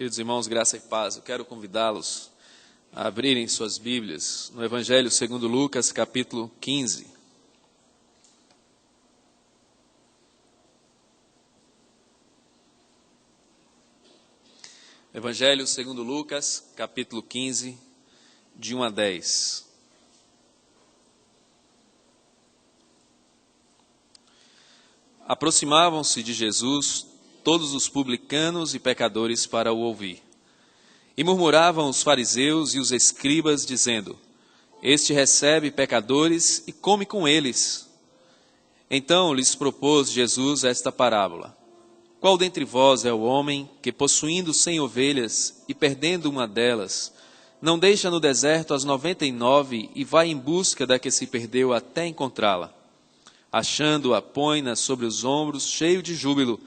Queridos irmãos, graça e paz, eu quero convidá-los a abrirem suas Bíblias no Evangelho segundo Lucas, capítulo 15. Evangelho segundo Lucas, capítulo 15, de 1 a 10. Aproximavam-se de Jesus todos os publicanos e pecadores para o ouvir. E murmuravam os fariseus e os escribas, dizendo: Este recebe pecadores e come com eles. Então lhes propôs Jesus esta parábola: Qual dentre vós é o homem que, possuindo 100 ovelhas e perdendo uma delas, não deixa no deserto as 99 e vai em busca da que se perdeu até encontrá-la? Achando-a, põe-na sobre os ombros, cheio de júbilo,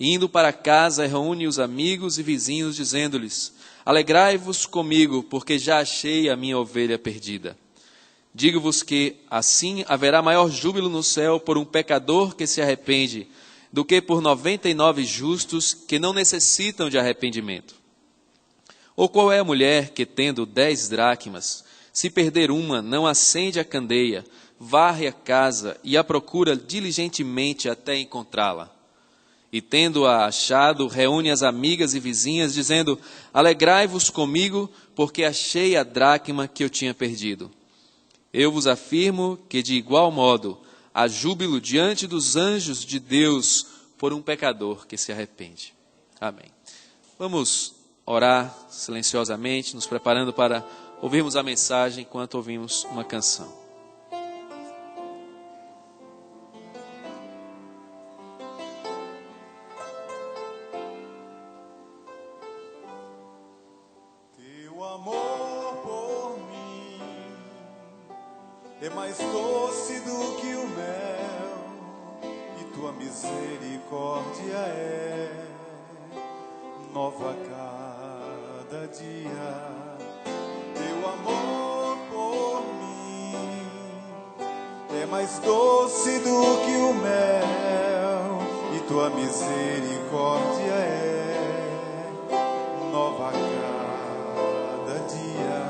e indo para casa, reúne os amigos e vizinhos, dizendo-lhes: Alegrai-vos comigo, porque já achei a minha ovelha perdida. Digo-vos que assim haverá maior júbilo no céu por um pecador que se arrepende, do que por 99 justos que não necessitam de arrependimento. Ou qual é a mulher que, tendo 10 dracmas, se perder uma, não acende a candeia, varre a casa e a procura diligentemente até encontrá-la? E tendo-a achado, reúne as amigas e vizinhas, dizendo: Alegrai-vos comigo, porque achei a dracma que eu tinha perdido. Eu vos afirmo que, de igual modo, há júbilo diante dos anjos de Deus por um pecador que se arrepende. Amém. Vamos orar silenciosamente, nos preparando para ouvirmos a mensagem enquanto ouvimos uma canção. É mais doce do que o mel, e tua misericórdia é nova a cada dia. Teu amor por mim é mais doce do que o mel, e tua misericórdia é nova a cada dia.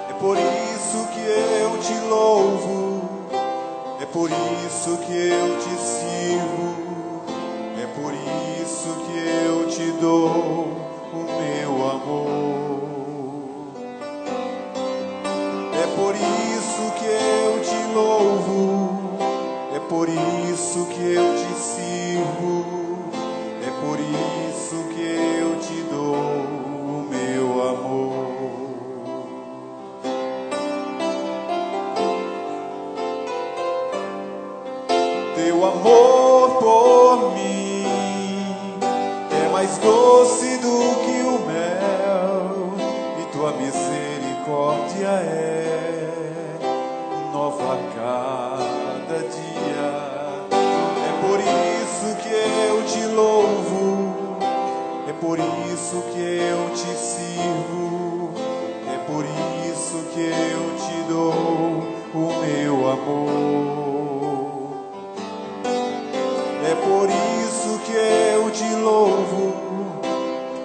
É por isso que eu te louvo, é por isso que eu te sirvo, é por isso que eu te dou o meu amor. É por isso que eu te louvo, é por isso que eu te sirvo, é por isso que eu te dou o meu amor. Teu amor por mim é mais doce do que o mel, e tua misericórdia é nova a cada dia. É por isso que eu te louvo, é por isso que eu te sirvo, é por isso que eu te dou o meu amor. É por isso que eu te louvo,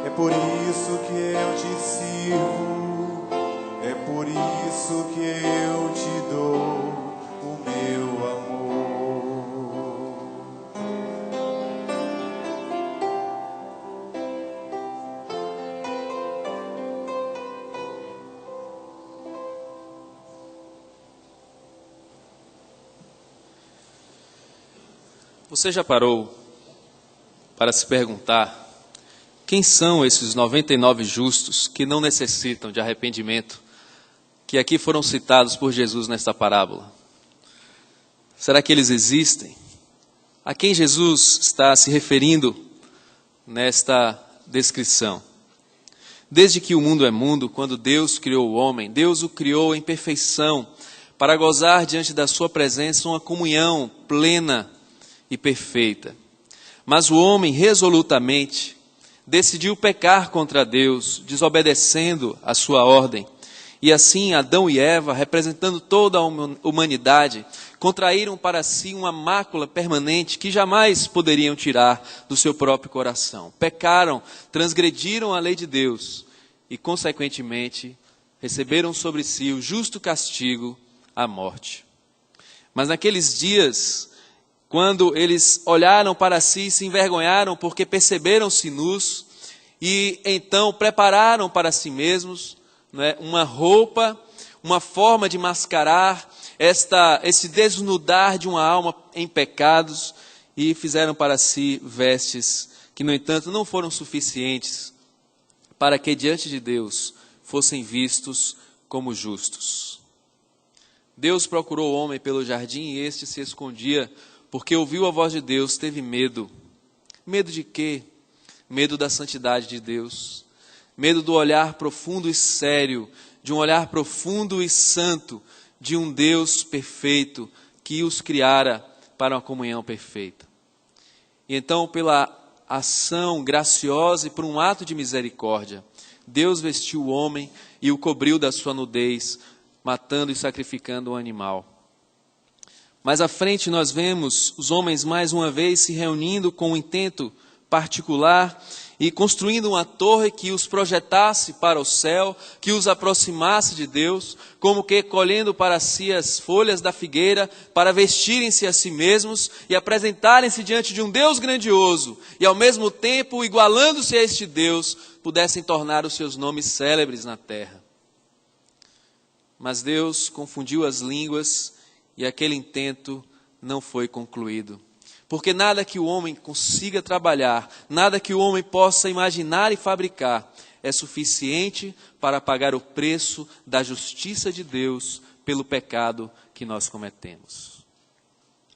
é por isso que eu te sirvo, é por isso que eu te dou o meu amor. Você já parou para se perguntar quem são esses 99 justos que não necessitam de arrependimento, que aqui foram citados por Jesus nesta parábola? Será que eles existem? A quem Jesus está se referindo nesta descrição? Desde que o mundo é mundo, quando Deus criou o homem, Deus o criou em perfeição, para gozar diante da sua presença uma comunhão plena e perfeita. Mas o homem resolutamente decidiu pecar contra Deus, desobedecendo a sua ordem, E assim Adão e Eva, representando toda a humanidade, contraíram para si uma mácula permanente que jamais poderiam tirar do seu próprio coração. Pecaram, transgrediram a lei de Deus e, consequentemente, receberam sobre si o justo castigo, a morte. Mas naqueles dias, quando eles olharam para si e se envergonharam porque perceberam-se nus, e então prepararam para si mesmos, né, uma roupa, uma forma de mascarar esse desnudar de uma alma em pecados, e fizeram para si vestes que, no entanto, não foram suficientes para que diante de Deus fossem vistos como justos. Deus procurou o homem pelo jardim e este se escondia, porque ouviu a voz de Deus, teve medo. Medo de quê? Medo da santidade de Deus. Medo do olhar profundo e sério, de um olhar profundo e santo, de um Deus perfeito que os criara para uma comunhão perfeita. E então, pela ação graciosa e por um ato de misericórdia, Deus vestiu o homem e o cobriu da sua nudez, matando e sacrificando um animal. Mais à frente nós vemos os homens mais uma vez se reunindo com um intento particular e construindo uma torre que os projetasse para o céu, que os aproximasse de Deus, como que colhendo para si as folhas da figueira, para vestirem-se a si mesmos e apresentarem-se diante de um Deus grandioso, e ao mesmo tempo, igualando-se a este Deus, pudessem tornar os seus nomes célebres na terra. Mas Deus confundiu as línguas e aquele intento não foi concluído. Porque nada que o homem consiga trabalhar, nada que o homem possa imaginar e fabricar, é suficiente para pagar o preço da justiça de Deus pelo pecado que nós cometemos.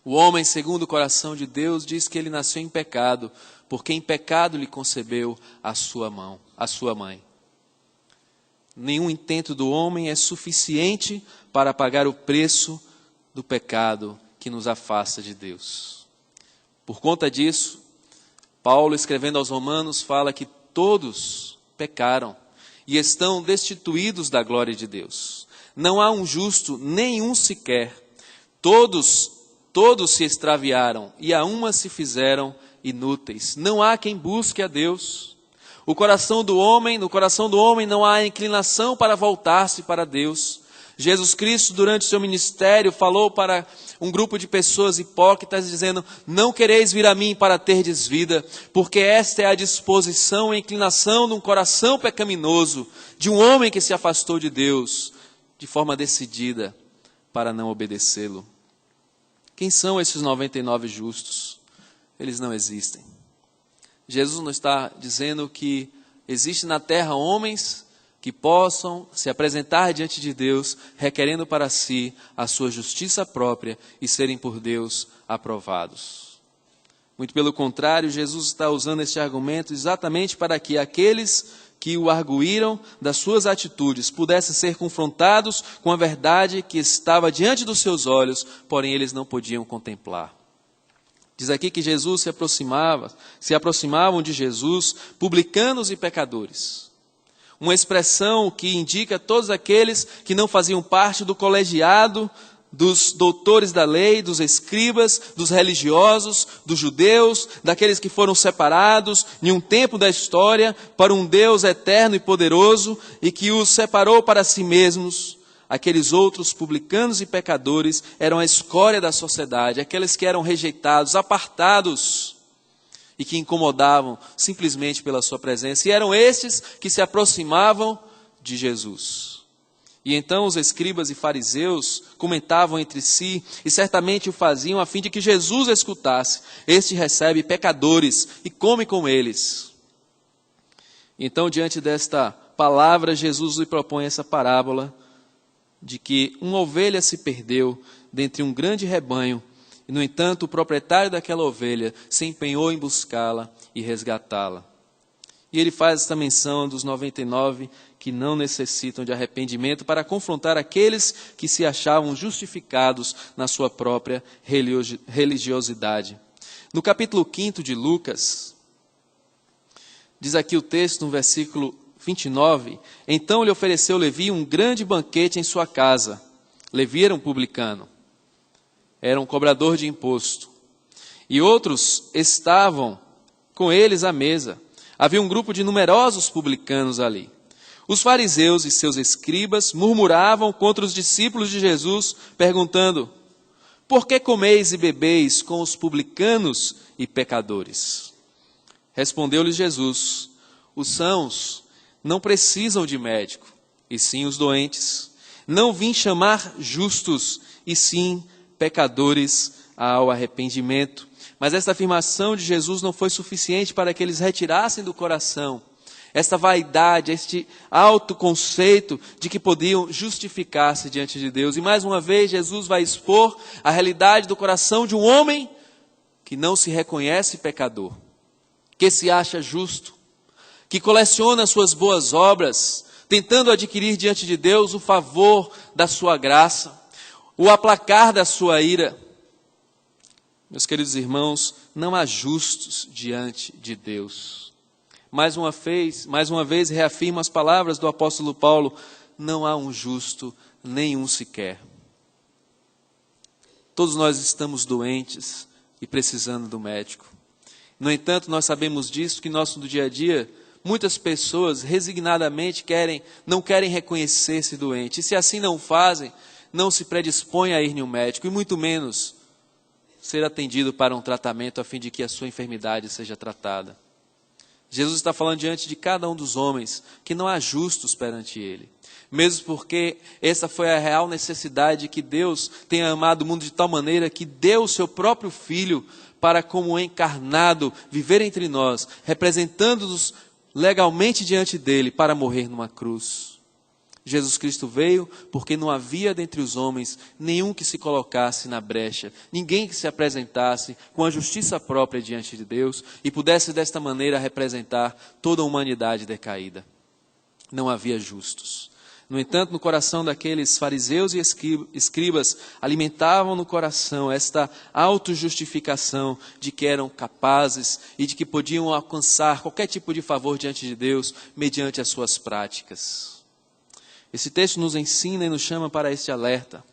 O homem, segundo o coração de Deus, diz que ele nasceu em pecado, porque em pecado lhe concebeu a sua mãe. Nenhum intento do homem é suficiente para pagar o preço do pecado que nos afasta de Deus. Por conta disso, Paulo, escrevendo aos Romanos, fala que todos pecaram e estão destituídos da glória de Deus. Não há um justo, nenhum sequer. Todos se extraviaram e a uma se fizeram inúteis. Não há quem busque a Deus. No coração do homem não há inclinação para voltar-se para Deus. Jesus Cristo, durante o seu ministério, falou para um grupo de pessoas hipócritas, dizendo: não quereis vir a mim para terdes vida, porque esta é a disposição e inclinação de um coração pecaminoso, de um homem que se afastou de Deus, de forma decidida, para não obedecê-lo. Quem são esses 99 justos? Eles não existem. Jesus não está dizendo que existe na terra homens que possam se apresentar diante de Deus, requerendo para si a sua justiça própria e serem por Deus aprovados. Muito pelo contrário, Jesus está usando este argumento exatamente para que aqueles que o arguíram das suas atitudes pudessem ser confrontados com a verdade que estava diante dos seus olhos, porém eles não podiam contemplar. Diz aqui que Jesus se aproximavam de Jesus publicanos e pecadores. Uma expressão que indica todos aqueles que não faziam parte do colegiado dos doutores da lei, dos escribas, dos religiosos, dos judeus, daqueles que foram separados em um tempo da história para um Deus eterno e poderoso e que os separou para si mesmos. Aqueles outros publicanos e pecadores eram a escória da sociedade, aqueles que eram rejeitados, apartados e que incomodavam simplesmente pela sua presença. E eram estes que se aproximavam de Jesus. E então os escribas e fariseus comentavam entre si, e certamente o faziam a fim de que Jesus escutasse: este recebe pecadores e come com eles. Então, diante desta palavra, Jesus lhe propõe essa parábola de que uma ovelha se perdeu dentre um grande rebanho, e no entanto o proprietário daquela ovelha se empenhou em buscá-la e resgatá-la. E ele faz esta menção dos 99 que não necessitam de arrependimento para confrontar aqueles que se achavam justificados na sua própria religiosidade. No capítulo 5 de Lucas, diz aqui o texto, no versículo 29, então lhe ofereceu Levi um grande banquete em sua casa. Levi era um publicano, era um cobrador de imposto. E outros estavam com eles à mesa. Havia um grupo de numerosos publicanos ali. Os fariseus e seus escribas murmuravam contra os discípulos de Jesus, perguntando: por que comeis e bebeis com os publicanos e pecadores? Respondeu-lhes Jesus: os sãos não precisam de médico, e sim os doentes. Não vim chamar justos, e sim pecadores ao arrependimento. Mas esta afirmação de Jesus não foi suficiente para que eles retirassem do coração esta vaidade, este autoconceito de que podiam justificar-se diante de Deus. E mais uma vez Jesus vai expor a realidade do coração de um homem que não se reconhece pecador, que se acha justo, que coleciona suas boas obras, tentando adquirir diante de Deus o favor da sua graça, o aplacar da sua ira. Meus queridos irmãos, não há justos diante de Deus. Mais uma vez reafirmo as palavras do apóstolo Paulo: não há um justo, nenhum sequer. Todos nós estamos doentes e precisando do médico. No entanto, nós sabemos disso, que no nosso dia a dia, muitas pessoas resignadamente não querem reconhecer-se doente. E se assim não fazem, não se predispõem a ir em um médico, e muito menos ser atendido para um tratamento a fim de que a sua enfermidade seja tratada. Jesus está falando diante de cada um dos homens que não há justos perante Ele. Mesmo porque essa foi a real necessidade, que Deus tenha amado o mundo de tal maneira que deu o seu próprio Filho para, como encarnado, viver entre nós, representando-nos legalmente diante dele, para morrer numa cruz. Jesus Cristo veio porque não havia dentre os homens nenhum que se colocasse na brecha, ninguém que se apresentasse com a justiça própria diante de Deus e pudesse desta maneira representar toda a humanidade decaída. Não havia justos. No entanto, no coração daqueles fariseus e escribas, alimentavam no coração esta autojustificação de que eram capazes e de que podiam alcançar qualquer tipo de favor diante de Deus mediante as suas práticas. Esse texto nos ensina e nos chama para este alerta.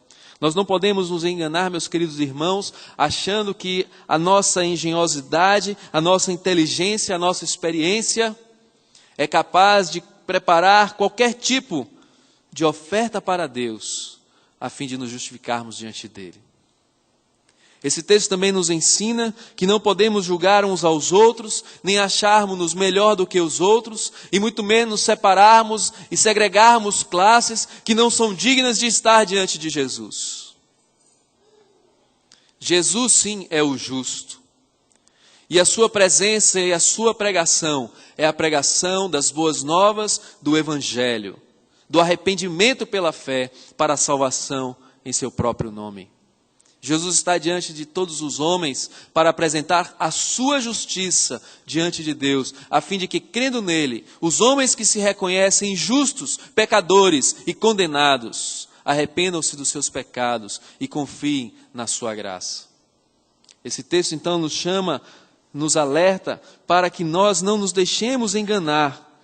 Nós não podemos nos enganar, meus queridos irmãos, achando que a nossa engenhosidade, a nossa inteligência, a nossa experiência é capaz de preparar qualquer tipo de oferta para Deus, a fim de nos justificarmos diante dele. Esse texto também nos ensina que não podemos julgar uns aos outros, nem acharmos-nos melhor do que os outros, e muito menos separarmos e segregarmos classes que não são dignas de estar diante de Jesus. Jesus, sim, é o justo. E a sua presença e a sua pregação é a pregação das boas novas do Evangelho, do arrependimento pela fé para a salvação em seu próprio nome. Jesus está diante de todos os homens para apresentar a sua justiça diante de Deus, a fim de que, crendo nele, os homens que se reconhecem justos, pecadores e condenados, arrependam-se dos seus pecados e confiem na sua graça. Esse texto então nos alerta para que nós não nos deixemos enganar,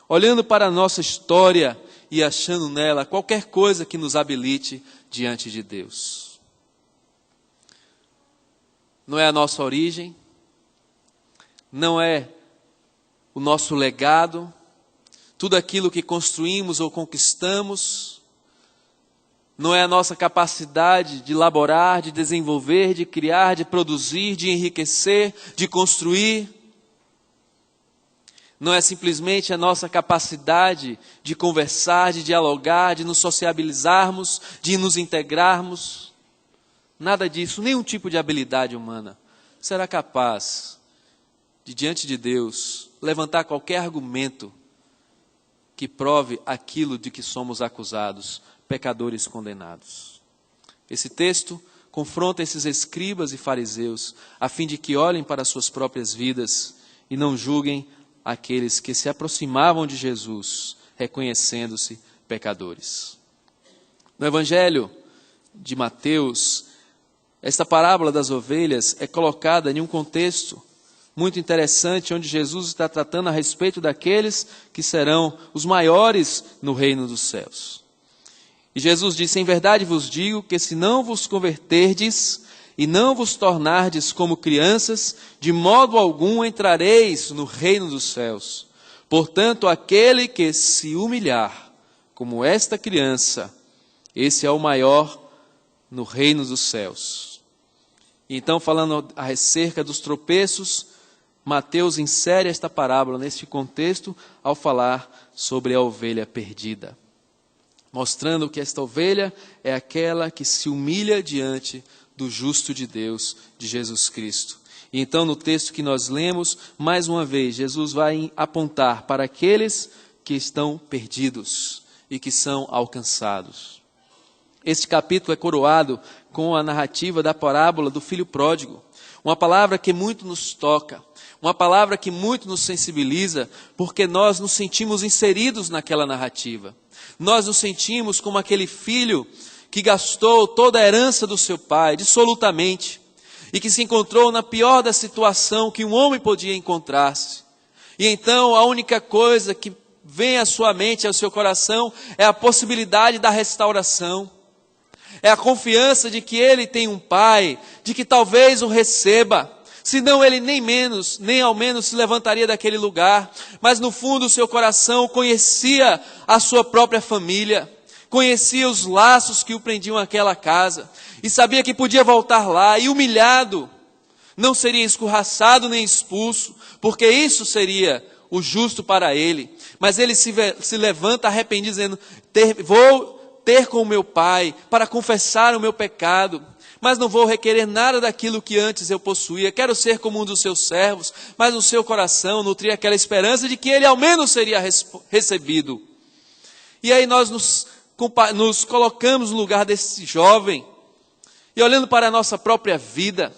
olhando para a nossa história e achando nela qualquer coisa que nos habilite diante de Deus. Não é a nossa origem, não é o nosso legado, tudo aquilo que construímos ou conquistamos, não é a nossa capacidade de elaborar, de desenvolver, de criar, de produzir, de enriquecer, de construir. Não é simplesmente a nossa capacidade de conversar, de dialogar, de nos sociabilizarmos, de nos integrarmos. Nada disso, nenhum tipo de habilidade humana será capaz de, diante de Deus, levantar qualquer argumento que prove aquilo de que somos acusados, pecadores condenados. Esse texto confronta esses escribas e fariseus, a fim de que olhem para suas próprias vidas e não julguem aqueles que se aproximavam de Jesus, reconhecendo-se pecadores. No Evangelho de Mateus, esta parábola das ovelhas é colocada em um contexto muito interessante, onde Jesus está tratando a respeito daqueles que serão os maiores no reino dos céus. E Jesus disse: em verdade vos digo que se não vos converterdes e não vos tornardes como crianças, de modo algum entrareis no reino dos céus. Portanto, aquele que se humilhar como esta criança, esse é o maior no reino dos céus. Então, falando acerca dos tropeços, Mateus insere esta parábola neste contexto ao falar sobre a ovelha perdida, mostrando que esta ovelha é aquela que se humilha diante do justo de Deus, de Jesus Cristo. E então, no texto que nós lemos, mais uma vez, Jesus vai apontar para aqueles que estão perdidos e que são alcançados. Este capítulo é coroado com a narrativa da parábola do filho pródigo, uma palavra que muito nos toca, uma palavra que muito nos sensibiliza, porque nós nos sentimos inseridos naquela narrativa. Nós nos sentimos como aquele filho que gastou toda a herança do seu pai, dissolutamente, e que se encontrou na pior da situação que um homem podia encontrar-se. E então a única coisa que vem à sua mente, ao seu coração, é a possibilidade da restauração. É a confiança de que ele tem um pai, de que talvez o receba, senão ele nem ao menos se levantaria daquele lugar. Mas no fundo o seu coração conhecia a sua própria família, conhecia os laços que o prendiam àquela casa, e sabia que podia voltar lá, e humilhado, não seria escorraçado nem expulso, porque isso seria o justo para ele. Mas ele se levanta arrependido, dizendo: vou ter com o meu pai para confessar o meu pecado, mas não vou requerer nada daquilo que antes eu possuía. Quero ser como um dos seus servos. Mas no seu coração nutria aquela esperança de que ele ao menos seria recebido. E aí nós nos colocamos no lugar desse jovem, e olhando para a nossa própria vida,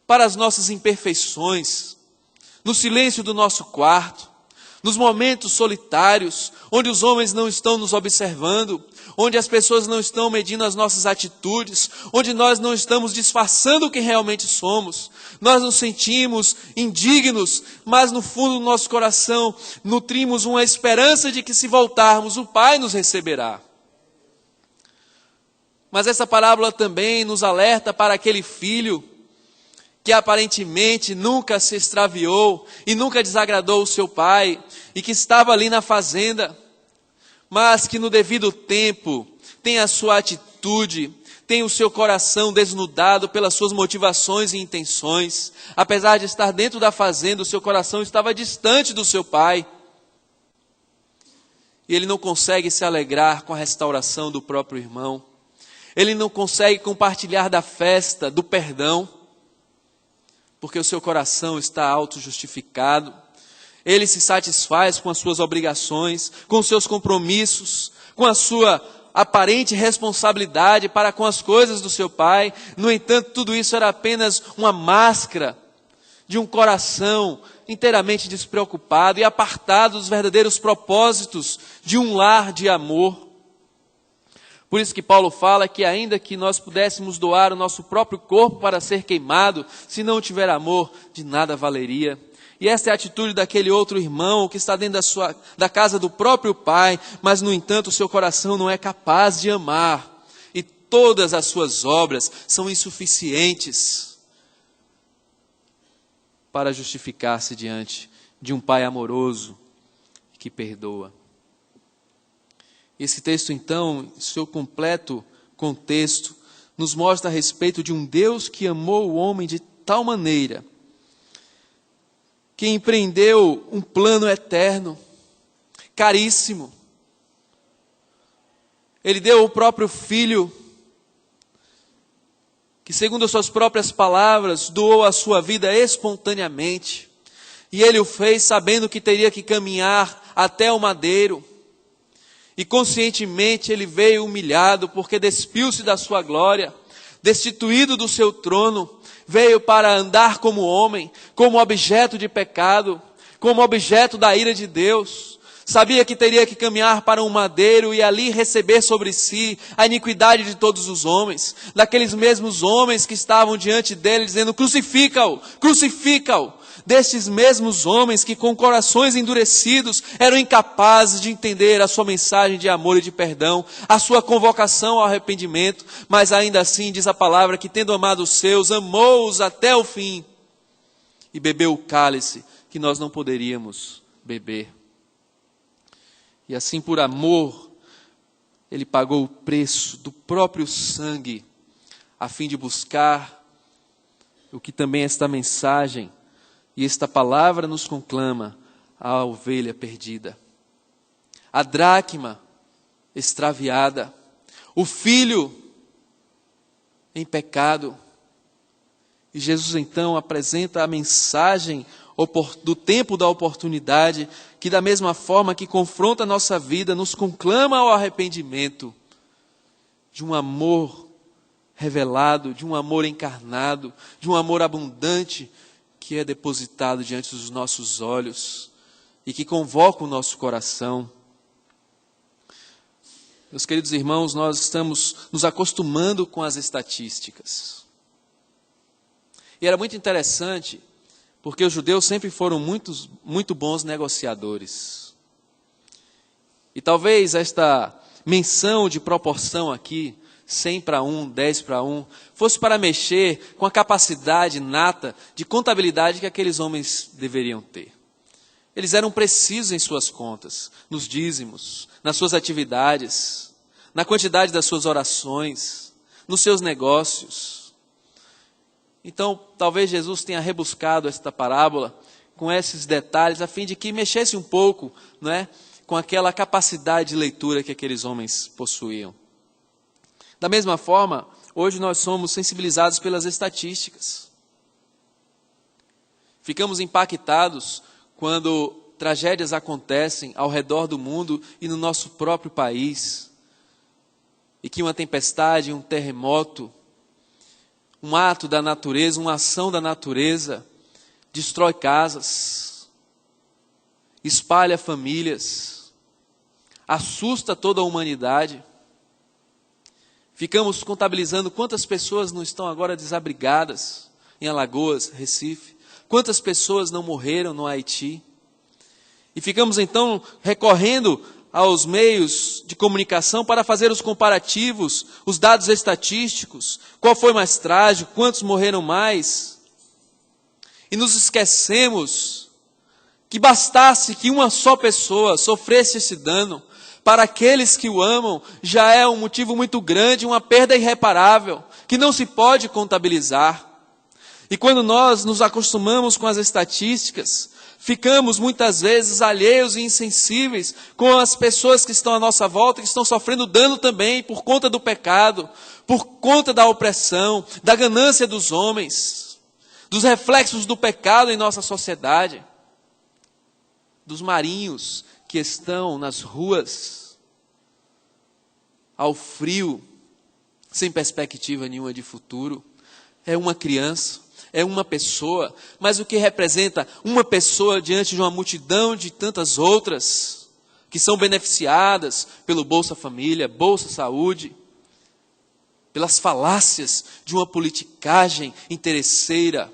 para as nossas imperfeições, no silêncio do nosso quarto, nos momentos solitários, onde os homens não estão nos observando, onde as pessoas não estão medindo as nossas atitudes, onde nós não estamos disfarçando o que realmente somos, nós nos sentimos indignos, mas no fundo do nosso coração nutrimos uma esperança de que se voltarmos, o Pai nos receberá. Mas essa parábola também nos alerta para aquele filho que aparentemente nunca se extraviou e nunca desagradou o seu pai, e que estava ali na fazenda, mas que no devido tempo tem a sua atitude, tem o seu coração desnudado pelas suas motivações e intenções. Apesar de estar dentro da fazenda, o seu coração estava distante do seu pai, e ele não consegue se alegrar com a restauração do próprio irmão, ele não consegue compartilhar da festa, do perdão, porque o seu coração está auto-justificado. Ele se satisfaz com as suas obrigações, com os seus compromissos, com a sua aparente responsabilidade para com as coisas do seu pai. No entanto, tudo isso era apenas uma máscara de um coração inteiramente despreocupado e apartado dos verdadeiros propósitos de um lar de amor. Por isso que Paulo fala que ainda que nós pudéssemos doar o nosso próprio corpo para ser queimado, se não tiver amor, de nada valeria. E essa é a atitude daquele outro irmão que está dentro da casa do próprio pai, mas no entanto o seu coração não é capaz de amar. E todas as suas obras são insuficientes para justificar-se diante de um pai amoroso que perdoa. Esse texto, então, em seu completo contexto, nos mostra a respeito de um Deus que amou o homem de tal maneira que empreendeu um plano eterno, caríssimo. Ele deu o próprio Filho, que segundo as suas próprias palavras, doou a sua vida espontaneamente. E ele o fez sabendo que teria que caminhar até o madeiro. E conscientemente ele veio humilhado, porque despiu-se da sua glória, destituído do seu trono, veio para andar como homem, como objeto de pecado, como objeto da ira de Deus. Sabia que teria que caminhar para um madeiro e ali receber sobre si a iniquidade de todos os homens, daqueles mesmos homens que estavam diante dele dizendo: crucifica-o, crucifica-o. destes mesmos homens que com corações endurecidos eram incapazes de entender a sua mensagem de amor e de perdão, a sua convocação ao arrependimento, mas ainda assim diz a palavra que tendo amado os seus, amou-os até o fim e bebeu o cálice que nós não poderíamos beber. E assim por amor, ele pagou o preço do próprio sangue, a fim de buscar o que também esta mensagem e esta palavra nos conclama, a ovelha perdida, a dracma extraviada, o filho em pecado. E Jesus então apresenta a mensagem do tempo da oportunidade, que da mesma forma que confronta a nossa vida, nos conclama ao arrependimento, de um amor revelado, de um amor encarnado, de um amor abundante, que é depositado diante dos nossos olhos e que convoca o nosso coração. Meus queridos irmãos, nós estamos nos acostumando com as estatísticas. E era muito interessante, porque os judeus sempre foram muito bons negociadores. E talvez esta menção de proporção aqui, 100 para 1, 10 para 1, fosse para mexer com a capacidade inata de contabilidade que aqueles homens deveriam ter. Eles eram precisos em suas contas, nos dízimos, nas suas atividades, na quantidade das suas orações, nos seus negócios. Então, talvez Jesus tenha rebuscado esta parábola com esses detalhes, a fim de que mexesse um pouco, não é, com aquela capacidade de leitura que aqueles homens possuíam. Da mesma forma, hoje nós somos sensibilizados pelas estatísticas. Ficamos impactados quando tragédias acontecem ao redor do mundo e no nosso próprio país. E que uma tempestade, um terremoto, um ato da natureza, uma ação da natureza, destrói casas, espalha famílias, assusta toda a humanidade. Ficamos contabilizando quantas pessoas não estão agora desabrigadas em Alagoas, Recife, quantas pessoas não morreram no Haiti. E ficamos então recorrendo aos meios de comunicação para fazer os comparativos, os dados estatísticos, qual foi mais trágico, quantos morreram mais. E nos esquecemos que bastasse que uma só pessoa sofresse esse dano, para aqueles que o amam, já é um motivo muito grande, uma perda irreparável, que não se pode contabilizar. E quando nós nos acostumamos com as estatísticas, ficamos muitas vezes alheios e insensíveis com as pessoas que estão à nossa volta, que estão sofrendo dano também por conta do pecado, por conta da opressão, da ganância dos homens, dos reflexos do pecado em nossa sociedade, dos marinhos que estão nas ruas, ao frio, sem perspectiva nenhuma de futuro. É uma criança, é uma pessoa, mas o que representa uma pessoa diante de uma multidão de tantas outras, que são beneficiadas pelo Bolsa Família, Bolsa Saúde, pelas falácias de uma politicagem interesseira.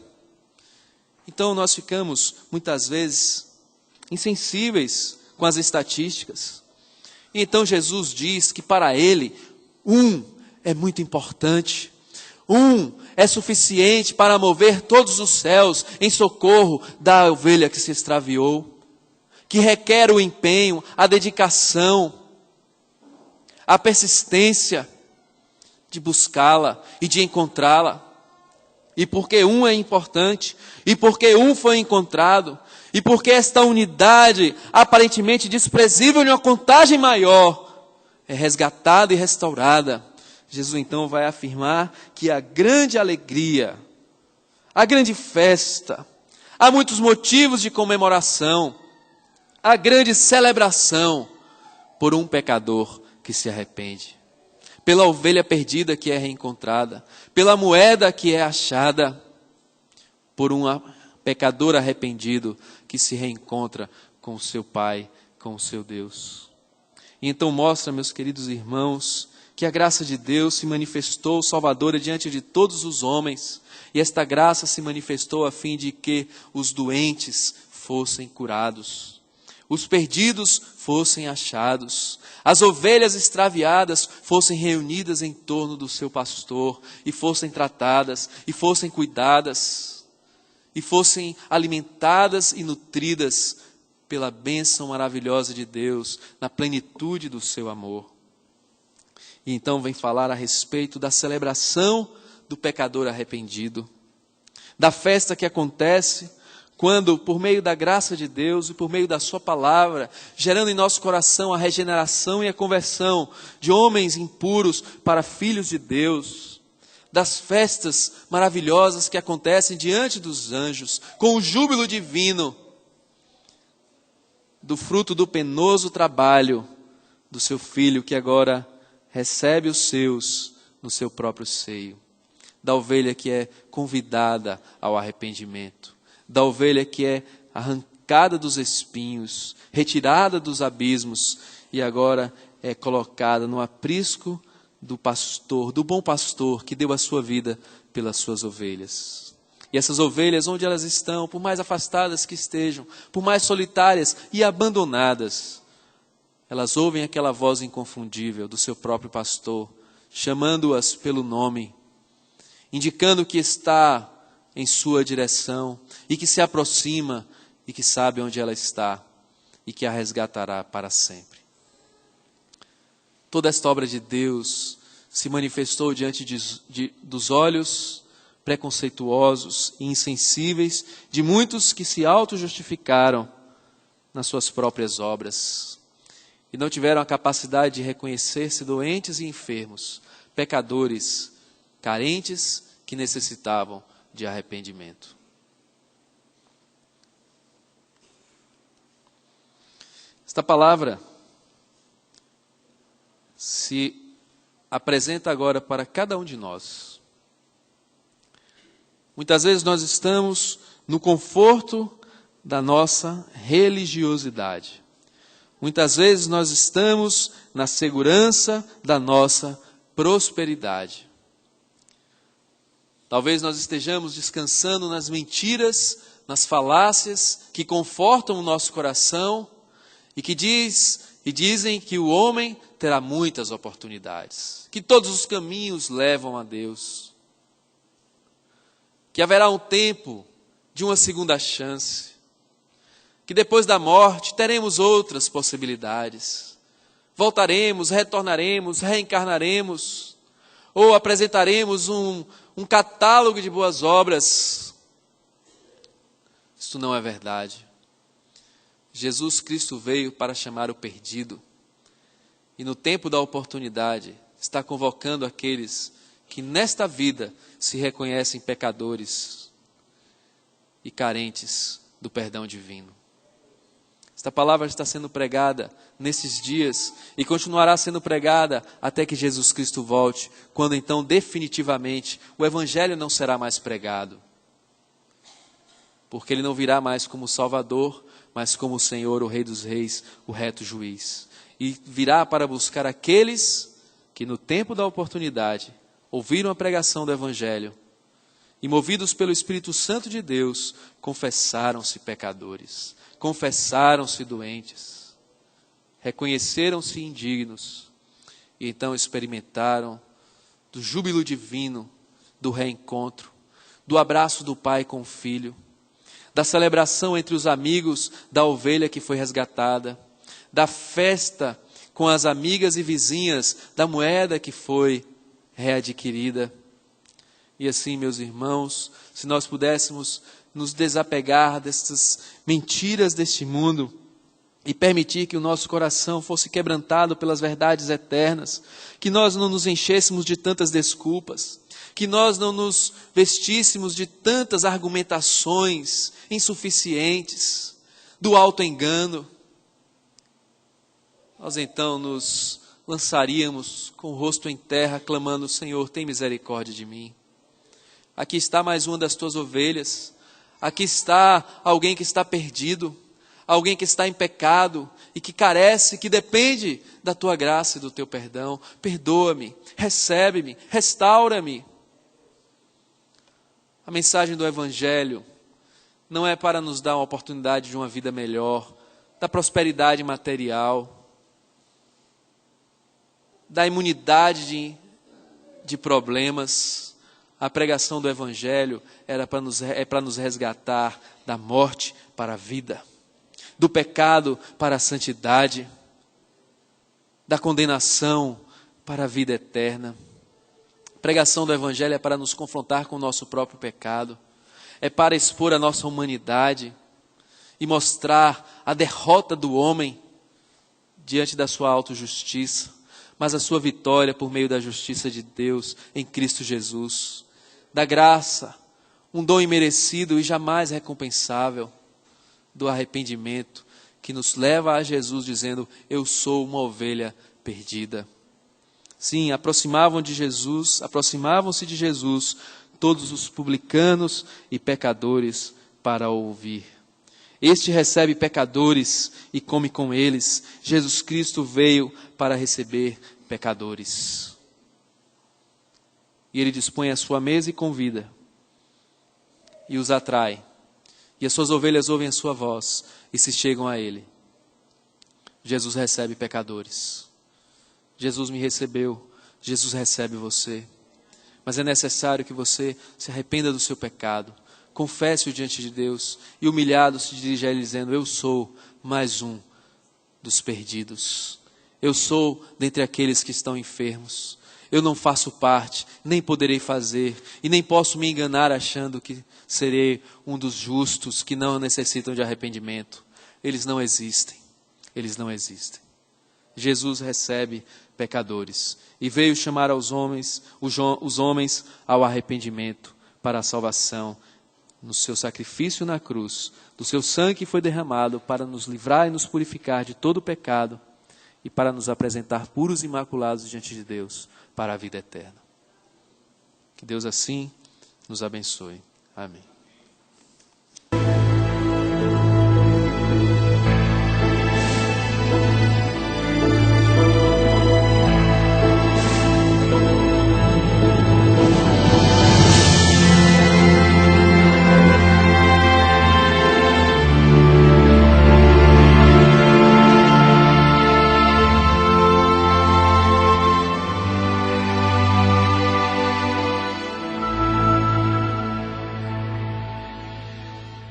Então nós ficamos, muitas vezes, insensíveis com as estatísticas. E então Jesus diz que para ele, é muito importante. É suficiente para mover todos os céus em socorro da ovelha que se extraviou, que requer o empenho, a dedicação, a persistência de buscá-la e de encontrá-la. E porque é importante, e porque foi encontrado, e porque esta unidade, aparentemente desprezível de uma contagem maior, é resgatada e restaurada, Jesus então vai afirmar que a grande alegria, a grande festa, há muitos motivos de comemoração, a grande celebração por um pecador que se arrepende, pela ovelha perdida que é reencontrada, pela moeda que é achada, por um pecador arrependido que se reencontra com o seu Pai, com o seu Deus. E então mostra, meus queridos irmãos, que a graça de Deus se manifestou salvadora diante de todos os homens. E esta graça se manifestou a fim de que os doentes fossem curados, os perdidos fossem achados, as ovelhas extraviadas fossem reunidas em torno do seu pastor e fossem tratadas, e fossem cuidadas, e fossem alimentadas e nutridas pela bênção maravilhosa de Deus, na plenitude do seu amor. E então vem falar a respeito da celebração do pecador arrependido, da festa que acontece quando, por meio da graça de Deus e por meio da sua palavra, gerando em nosso coração a regeneração e a conversão de homens impuros para filhos de Deus, das festas maravilhosas que acontecem diante dos anjos, com o júbilo divino, do fruto do penoso trabalho do seu filho, que agora recebe os seus no seu próprio seio, da ovelha que é convidada ao arrependimento, da ovelha que é arrancada dos espinhos, retirada dos abismos e agora é colocada no aprisco do pastor, do bom pastor que deu a sua vida pelas suas ovelhas. E essas ovelhas, onde elas estão, por mais afastadas que estejam, por mais solitárias e abandonadas, elas ouvem aquela voz inconfundível do seu próprio pastor, chamando-as pelo nome, indicando que está em sua direção e que se aproxima e que sabe onde ela está e que a resgatará para sempre. Toda esta obra de Deus se manifestou diante dos olhos preconceituosos e insensíveis de muitos que se auto-justificaram nas suas próprias obras e não tiveram a capacidade de reconhecer-se doentes e enfermos, pecadores, carentes que necessitavam de arrependimento. Esta palavra se apresenta agora para cada um de nós. Muitas vezes nós estamos no conforto da nossa religiosidade. Muitas vezes nós estamos na segurança da nossa prosperidade. Talvez nós estejamos descansando nas mentiras, nas falácias que confortam o nosso coração e que dizem que o homem terá muitas oportunidades, que todos os caminhos levam a Deus, que haverá um tempo de uma segunda chance, que depois da morte teremos outras possibilidades, voltaremos, retornaremos, reencarnaremos, ou apresentaremos um catálogo de boas obras. Isso não é verdade. Jesus Cristo veio para chamar o perdido. E no tempo da oportunidade, está convocando aqueles que nesta vida se reconhecem pecadores e carentes do perdão divino. Esta palavra está sendo pregada nesses dias e continuará sendo pregada até que Jesus Cristo volte, quando então definitivamente o Evangelho não será mais pregado. Porque Ele não virá mais como Salvador, mas como o Senhor, o Rei dos Reis, o reto juiz. E virá para buscar aqueles que no tempo da oportunidade ouviram a pregação do Evangelho e movidos pelo Espírito Santo de Deus, confessaram-se pecadores, confessaram-se doentes, reconheceram-se indignos e então experimentaram do júbilo divino, do reencontro, do abraço do pai com o filho, da celebração entre os amigos da ovelha que foi resgatada, da festa com as amigas e vizinhas da moeda que foi readquirida. E assim, meus irmãos, se nós pudéssemos nos desapegar destas mentiras deste mundo e permitir que o nosso coração fosse quebrantado pelas verdades eternas, que nós não nos enchêssemos de tantas desculpas, que nós não nos vestíssemos de tantas argumentações insuficientes, do auto-engano, nós então nos lançaríamos com o rosto em terra, clamando: Senhor, tem misericórdia de mim. Aqui está mais uma das tuas ovelhas, aqui está alguém que está perdido, alguém que está em pecado e que carece, que depende da tua graça e do teu perdão. Perdoa-me, recebe-me, restaura-me. A mensagem do Evangelho não é para nos dar uma oportunidade de uma vida melhor, da prosperidade material, da imunidade de problemas. A pregação do Evangelho é para nos resgatar da morte para a vida, do pecado para a santidade, da condenação para a vida eterna. A pregação do Evangelho é para nos confrontar com o nosso próprio pecado, é para expor a nossa humanidade e mostrar a derrota do homem diante da sua autojustiça, mas a sua vitória por meio da justiça de Deus em Cristo Jesus. Da graça, um dom imerecido e jamais recompensável, do arrependimento que nos leva a Jesus dizendo: eu sou uma ovelha perdida. Sim, aproximavam-se de Jesus todos os publicanos e pecadores para ouvir. Este recebe pecadores e come com eles. Jesus Cristo veio para receber pecadores. E Ele dispõe a sua mesa e convida, e os atrai. E as suas ovelhas ouvem a sua voz e se chegam a Ele. Jesus recebe pecadores. Jesus me recebeu, Jesus recebe você. Mas é necessário que você se arrependa do seu pecado, confesse-o diante de Deus e humilhado se dirija a Ele dizendo: eu sou mais um dos perdidos. Eu sou dentre aqueles que estão enfermos. Eu não faço parte, nem poderei fazer, e nem posso me enganar achando que serei um dos justos que não necessitam de arrependimento. Eles não existem. Eles não existem. Jesus recebe pecadores e veio chamar os homens ao arrependimento para a salvação. No seu sacrifício na cruz, do seu sangue que foi derramado para nos livrar e nos purificar de todo o pecado e para nos apresentar puros e imaculados diante de Deus para a vida eterna. Que Deus assim nos abençoe. Amém.